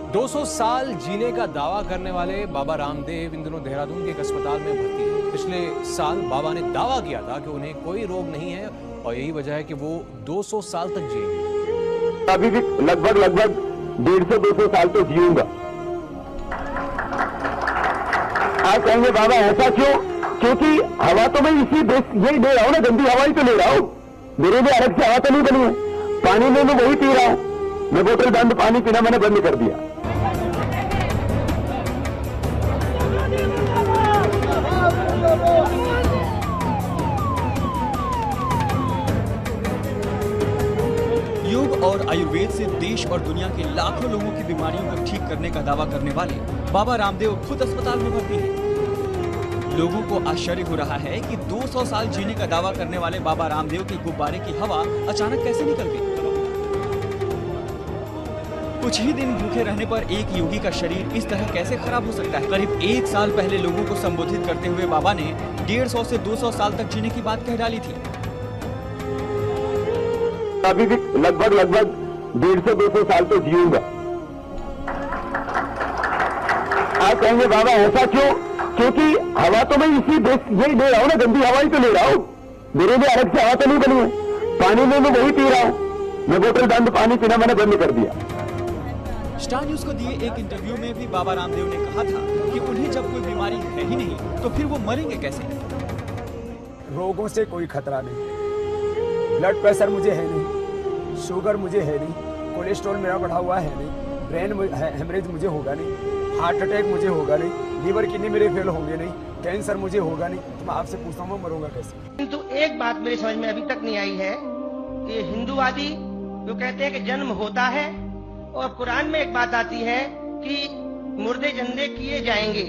200 साल जीने का दावा करने वाले बाबा रामदेव इन दिनों देहरादून के एक अस्पताल में भर्ती हैं। पिछले साल बाबा ने दावा किया था कि उन्हें कोई रोग नहीं है और यही वजह है कि वो 200 साल तक जिएंगे। अभी भी लगभग 150-200 साल तो जीऊंगा। आप कहेंगे बाबा ऐसा क्यों? क्योंकि हवा तो मैं इसी यही ले रहा हूँ ना, गंदी हवा ही तो ले रहा हूँ। मेरे लिए अलग से हवा तो नहीं बनी है। पानी में मैं वही पी रहा हूँ। मैं बोतल बंद पानी पीना मैंने बंद कर दिया। योग और आयुर्वेद से देश और दुनिया के लाखों लोगों की बीमारियों को ठीक करने का दावा करने वाले बाबा रामदेव खुद अस्पताल में भर्ती हैं। लोगों को आश्चर्य हो रहा है कि 200 साल जीने का दावा करने वाले बाबा रामदेव के गुब्बारे की हवा अचानक कैसे निकल गई। कुछ ही दिन भूखे रहने पर एक योगी का शरीर इस तरह कैसे खराब हो सकता है। करीब 1 साल पहले लोगों को संबोधित करते हुए बाबा ने 150 से 200 साल तक जीने की बात कह डाली थी। अभी भी लगभग 150-200 साल तो जीऊंगा। आप कहेंगे बाबा ऐसा क्यों? क्योंकि हवा तो मैं इसी यही ले रहा हूँ ना, गंदी हवा ही तो ले रहा हूँ। मेरे लिए अलग से हवा तो नहीं बनी है। पानी में मैं वही पी रहा हूँ। मैं बोतल बंद पानी पीना मैंने बंद कर दिया। स्टार न्यूज को दिए एक इंटरव्यू में भी बाबा रामदेव ने कहा था कि उन्हें जब कोई बीमारी है ही नहीं तो फिर वो मरेंगे कैसे। रोगों से कोई खतरा नहीं। ब्लड प्रेशर मुझे है नहीं, शुगर मुझे है नहीं, कोलेस्ट्रॉल मेरा बढ़ा हुआ है नहीं, ब्रेन हेमरेज मुझे होगा नहीं, हार्ट अटैक मुझे होगा नहीं, लीवर किडनी मेरे फेल होंगे नहीं, कैंसर मुझे होगा नहीं। तो मैं आपसे पूछता हूँ मैं मरूंगा कैसे? किंतु एक बात मेरी समझ में अभी तक नहीं आई है कि हिंदूवादी जो कहते हैं कि जन्म होता है और कुरान में एक बात आती है कि मुर्दे जिंदे किए जाएंगे।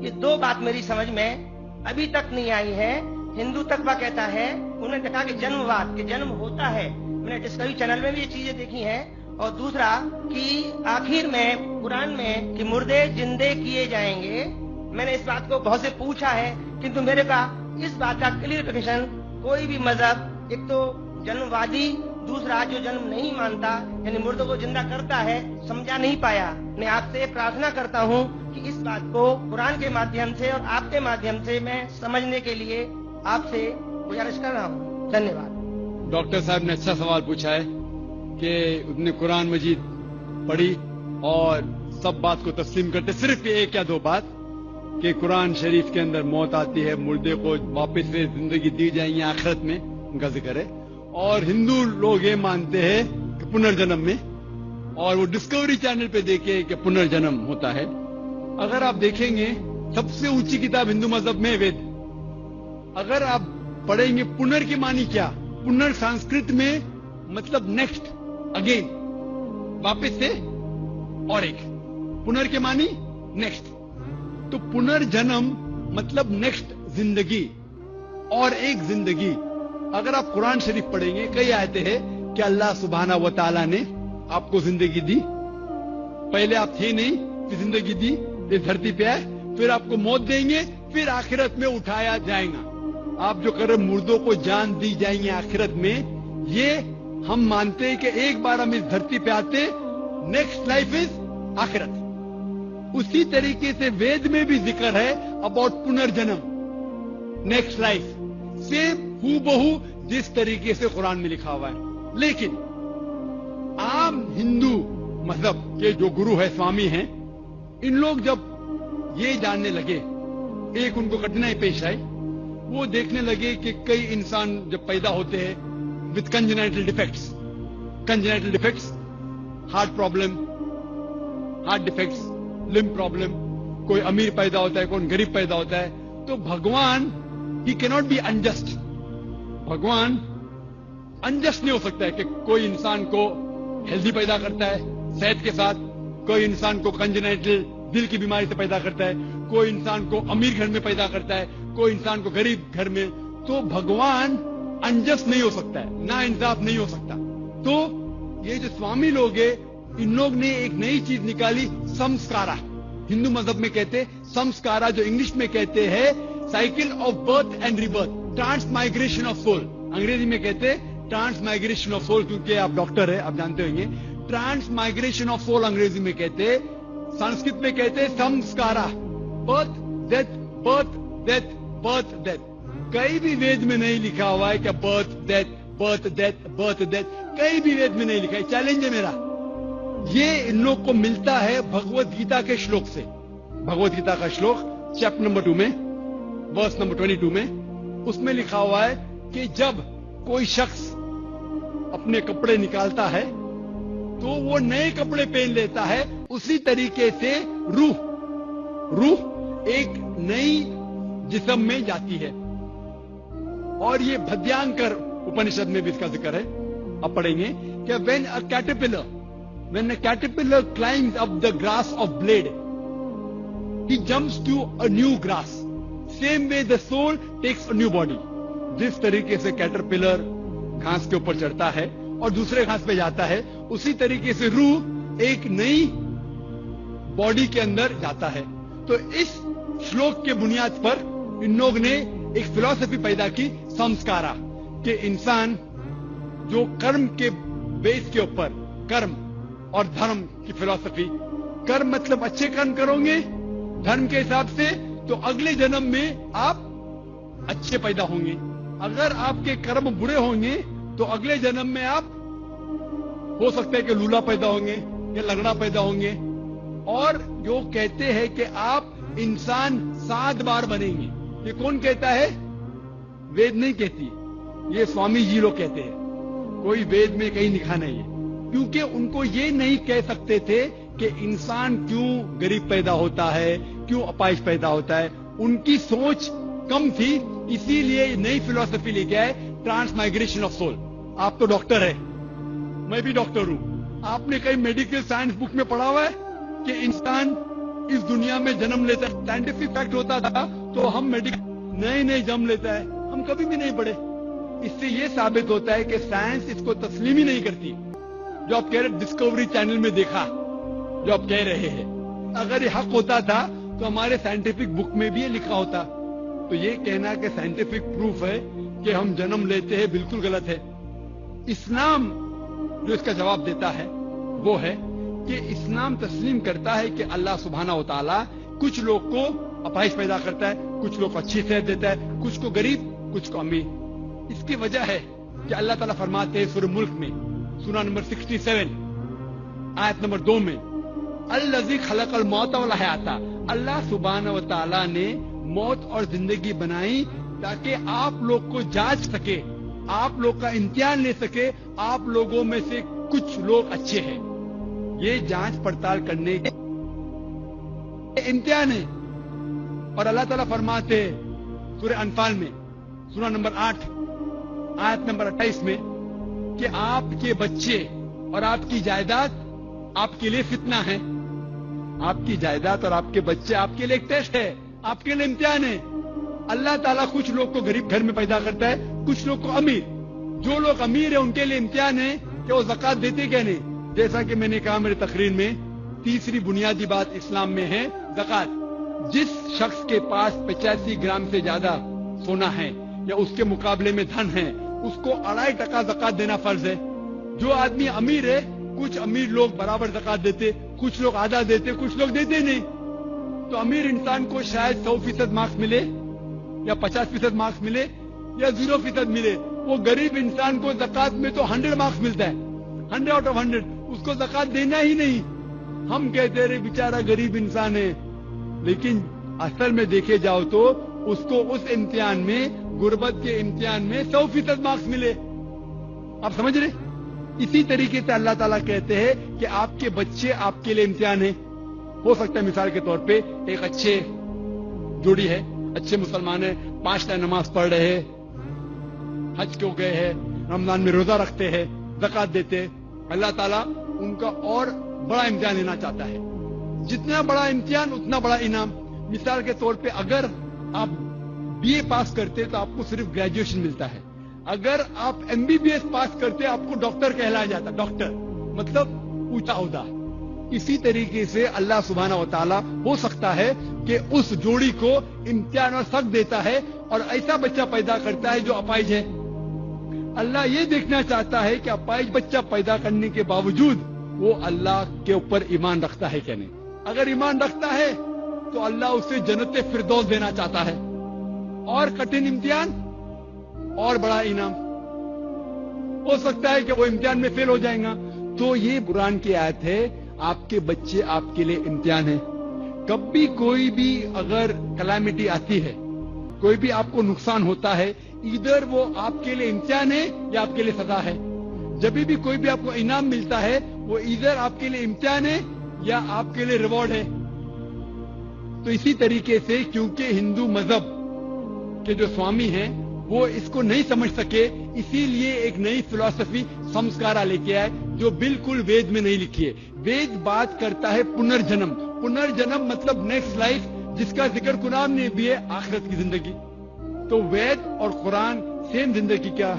ये दो बात मेरी समझ में अभी तक नहीं आई है। हिंदू तकवा कहता है, उन्होंने देखा कि जन्मवाद के जन्म होता है। मैंने डिस्कवरी चैनल में भी ये चीजें देखी हैं। और दूसरा कि आखिर में कुरान में कि मुर्दे जिंदे किए जाएंगे। मैंने इस बात को बहुत से पूछा है, किंतु मेरे पास इस बात का क्लियरिफिकेशन कोई भी मजहब, एक तो जन्मवादी, दूसरा जो जन्म नहीं मानता यानी मुर्दों को जिंदा करता है, समझा नहीं पाया। मैं आपसे प्रार्थना करता हूं कि इस बात को कुरान के माध्यम से और आपके माध्यम से मैं समझने के लिए आपसे गुजारिश कर रहा हूं। धन्यवाद। डॉक्टर साहब ने अच्छा सवाल पूछा है कि उसने कुरान मजीद पढ़ी और सब बात को तस्लीम करते। सिर्फ एक या दो बात कि कुरान शरीफ के अंदर मौत आती है, मुर्दे को वापस से जिंदगी दी जाएंगी आखिरत में, उनका जिक्र है। और हिंदू लोग ये मानते हैं कि पुनर्जन्म में, और वो डिस्कवरी चैनल पे देखे कि पुनर्जन्म होता है। अगर आप देखेंगे सबसे ऊंची किताब हिंदू मजहब में वेद। अगर आप पढ़ेंगे पुनर की मानी क्या, पुनर संस्कृत में मतलब नेक्स्ट, अगेन, वापस से और एक, पुनर के मानी नेक्स्ट। तो पुनर्जन्म मतलब नेक्स्ट जिंदगी और एक जिंदगी। अगर आप कुरान शरीफ पढ़ेंगे कई आयतें हैं कि अल्लाह सुब्हाना व तआला ने आपको जिंदगी दी। पहले आप थे नहीं, फिर जिंदगी दी, इस धरती पे आए, फिर आपको मौत देंगे, फिर आखिरत में उठाया जाएगा। आप जो कर रहे मुर्दों को जान दी जाएंगे आखिरत में, ये हम मानते हैं कि एक बार हम इस धरती पे आते, नेक्स्ट लाइफ इज आखिरत। उसी तरीके से वेद में भी जिक्र है अबाउट पुनर्जन्म, नेक्स्ट लाइफ, सेम हूबहू जिस तरीके से कुरान में लिखा हुआ है। लेकिन आम हिंदू मजहब के जो गुरु है, स्वामी हैं, इन लोग जब ये जानने लगे, एक उनको कठिनाई पेश आई। वो देखने लगे कि कई इंसान जब पैदा होते हैं with congenital defects, heart problem, heart defects, limb problem, कोई अमीर पैदा होता है, कोई गरीब पैदा होता है। तो भगवान ही कैनॉट बी अनजस्ट। भगवान अनजस्ट नहीं हो सकता है कि कोई इंसान को हेल्दी पैदा करता है सेहत के साथ, कोई इंसान को कंजेनाइटल दिल की बीमारी से पैदा करता है, कोई इंसान को अमीर घर में पैदा करता है, कोई इंसान को गरीब घर में। तो भगवान अनजस्ट नहीं हो सकता है, ना इंसाफ नहीं हो सकता। तो ये जो स्वामी लोग हैं, इन लोग ने एक नई चीज निकाली, संस्कारा। हिंदू मजहब में कहते संस्कारा, जो इंग्लिश में कहते हैं cycle of birth and rebirth, transmigration of soul. अंग्रेजी में कहते ट्रांसमाइग्रेशन ऑफ सोल, क्योंकि आप डॉक्टर है, आप जानते होंगे ट्रांसमाइग्रेशन ऑफ सोल अंग्रेजी में कहते, संस्कृत में कहते संस्कारा, birth death birth death birth death. कहीं भी वेद में नहीं लिखा हुआ है कि birth death birth death birth death, कहीं भी वेद में नहीं लिखा है। चैलेंज है मेरा, ये इन लोग को मिलता है भगवत गीता के श्लोक से। भगवत गीता का श्लोक चैप्टर नंबर 2 में वर्स नंबर 22 में उसमें लिखा हुआ है कि जब कोई शख्स अपने कपड़े निकालता है तो वो नए कपड़े पहन लेता है, उसी तरीके से रूह एक नई जिस्म में जाती है। और ये भद्यांकर उपनिषद में भी इसका जिक्र है, अब पढ़ेंगे कि when a caterpillar climbs up the grass of blade, he jumps to a new grass. Same way the soul takes a new body. जिस तरीके से कैटरपिलर घास के ऊपर चढ़ता है और दूसरे घास पे जाता है, उसी तरीके से रूह एक नई बॉडी के अंदर जाता है। तो इस श्लोक के बुनियाद पर इन लोग ने एक फिलॉसफी पैदा की, संस्कारा, कि इंसान जो कर्म के बेस के ऊपर, कर्म और धर्म की फिलॉसफी, कर्म मतलब अच्छे कर्म करोगे धर्म के हिसाब से तो अगले जन्म में आप अच्छे पैदा होंगे। अगर आपके कर्म बुरे होंगे तो अगले जन्म में आप हो सकता है कि लूला पैदा होंगे या लंगड़ा पैदा होंगे। और जो कहते हैं कि आप इंसान 7 बार बनेंगे, ये कौन कहता है? वेद नहीं कहती, ये स्वामी जी लोग कहते हैं, कोई वेद में कहीं लिखा नहीं है। क्योंकि उनको ये नहीं कह सकते थे कि इंसान क्यों गरीब पैदा होता है, क्यों अपाहिज पैदा होता है। उनकी सोच कम थी, इसीलिए नई फिलॉसफी लेके आए, ट्रांसमाइग्रेशन ऑफ सोल। आप तो डॉक्टर है, मैं भी डॉक्टर हूं। आपने कहीं मेडिकल साइंस बुक में पढ़ा हुआ है कि इंसान इस दुनिया में जन्म लेता है? साइंटिफिक फैक्ट होता था तो हम मेडिकल नहीं जन्म लेता है, हम कभी भी नहीं पढ़े। इससे ये साबित होता है कि साइंस इसको तस्लीम ही नहीं करती। जो आप कह रहे डिस्कवरी चैनल में देखा, जो आप कह रहे हैं, अगर ये हक होता था तो हमारे साइंटिफिक बुक में भी ये लिखा होता। तो ये कहना कि साइंटिफिक प्रूफ है कि हम जन्म लेते हैं, बिल्कुल गलत है। इस्लाम जो इसका जवाब देता है वो है कि इस्लाम तस्लीम करता है कि अल्लाह सुब्हानहू व तआला कुछ लोग को अपाहिज पैदा करता है, कुछ लोग को अच्छी सेहत देता है, कुछ को गरीब, कुछ को अमीर। इसकी वजह है कि अल्लाह ताला फरमाते हैं सूरह मुल्क में, सूरह नंबर 67 आयत नंबर 2 में, अल्लज़ी खलक़ल मौत वल हयाता, अल्लाह सुब्हानहू व तआला ने मौत और जिंदगी बनाई ताकि आप लोग को जांच सके, आप लोग का इम्तिहान ले सके, आप लोगों में से कुछ लोग अच्छे हैं। ये जांच पड़ताल करने के इम्तिहान है। और अल्लाह ताला फरमाते हैं सूरह अनफाल में, सूरह नंबर 8 आयत नंबर 28 में, कि आपके बच्चे और आपकी जायदाद आपके लिए फितना है। आपकी जायदाद और आपके बच्चे आपके लिए एक टेस्ट है, आपके लिए इम्तिहान है। अल्लाह ताला कुछ लोग को गरीब घर में पैदा करता है, कुछ लोग को अमीर। जो लोग अमीर है उनके लिए इम्तिहान है कि वो ज़कात देते क्या नहीं। जैसा कि मैंने कहा मेरी तकरीर में, तीसरी बुनियादी बात इस्लाम में है ज़कात। जिस शख्स के पास 85 ग्राम से ज्यादा सोना है या उसके मुकाबले में धन है, उसको 2.5% ज़कात देना फर्ज है। जो आदमी अमीर है, कुछ अमीर लोग बराबर ज़कात देते, कुछ लोग आधा देते, कुछ लोग देते नहीं। तो अमीर इंसान को शायद 100% मार्क्स मिले या 50% मार्क्स मिले या 0% मिले। वो गरीब इंसान को ज़कात में तो 100 मार्क्स मिलता है, 100 आउट ऑफ 100, उसको ज़कात देना ही नहीं। हम कहते रहे बेचारा गरीब इंसान है, लेकिन असल में देखे जाओ तो उसको उस इम्तिहान में, गुर्बत के इम्तिहान में 100% मार्क्स मिले। आप समझ रहे? इसी तरीके से अल्लाह ताला कहते हैं कि आपके बच्चे आपके लिए इम्तिहान है। हो सकता है मिसाल के तौर पे एक अच्छे जोड़ी है, अच्छे मुसलमान है, 5 टाइम नमाज पढ़ रहे हैं, हज को गए हैं, रमजान में रोजा रखते हैं, ज़कात देते हैं। अल्लाह ताला उनका और बड़ा इम्तिहान लेना चाहता है। जितना बड़ा इम्तिहान उतना बड़ा इनाम। मिसाल के तौर पे अगर आप बीए पास करते तो आपको सिर्फ ग्रेजुएशन मिलता है, अगर आप एमबीबीएस पास करते आपको डॉक्टर कहलाया जाता। डॉक्टर मतलब ऊंचा ओहदा। इसी तरीके से अल्लाह सुब्हानहू व तआला हो सकता है कि उस जोड़ी को इम्तिहान और सख्त देता है और ऐसा बच्चा पैदा करता है जो अपाहिज है। अल्लाह ये देखना चाहता है कि अपाहिज बच्चा पैदा करने के बावजूद وہ اللہ کے اوپر ایمان رکھتا ہے کہ نہیں. اگر ایمان رکھتا ہے تو اللہ اسے جنت فردوس دینا چاہتا ہے. اور کٹھن امتحان اور بڑا انعام. ہو سکتا ہے کہ وہ امتحان میں فیل ہو جائیں گا. تو یہ قرآن کی آیت ہے, آپ کے بچے آپ کے لیے امتحان ہے. کبھی کوئی بھی اگر کلیمٹی آتی ہے, کوئی بھی آپ کو نقصان ہوتا ہے, ادھر وہ آپ کے لیے امتحان ہے یا آپ کے لیے سزا ہے. جب بھی کوئی بھی آپ کو انعام ملتا ہے وہ ادھر آپ کے لیے امتحان ہے یا آپ کے لیے ریوارڈ ہے. تو اسی طریقے سے کیونکہ ہندو مذہب کے جو سوامی ہیں وہ اس کو نہیں سمجھ سکے, اسی لیے ایک نئی فلسفی سمسکارا لے کے آئے جو بالکل وید میں نہیں لکھی ہے. وید بات کرتا ہے پنرجنم. پنرجنم مطلب نیکسٹ لائف, جس کا ذکر قرآن نے بھی ہے, آخرت کی زندگی. تو وید اور قرآن سیم زندگی کا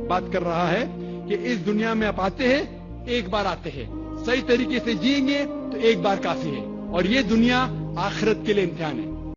بات کر رہا ہے کہ اس دنیا میں آپ آتے ہیں, ایک بار آتے ہیں, صحیح طریقے سے جئیں گے تو ایک بار کافی ہے, اور یہ دنیا آخرت کے لیے امتحان ہے.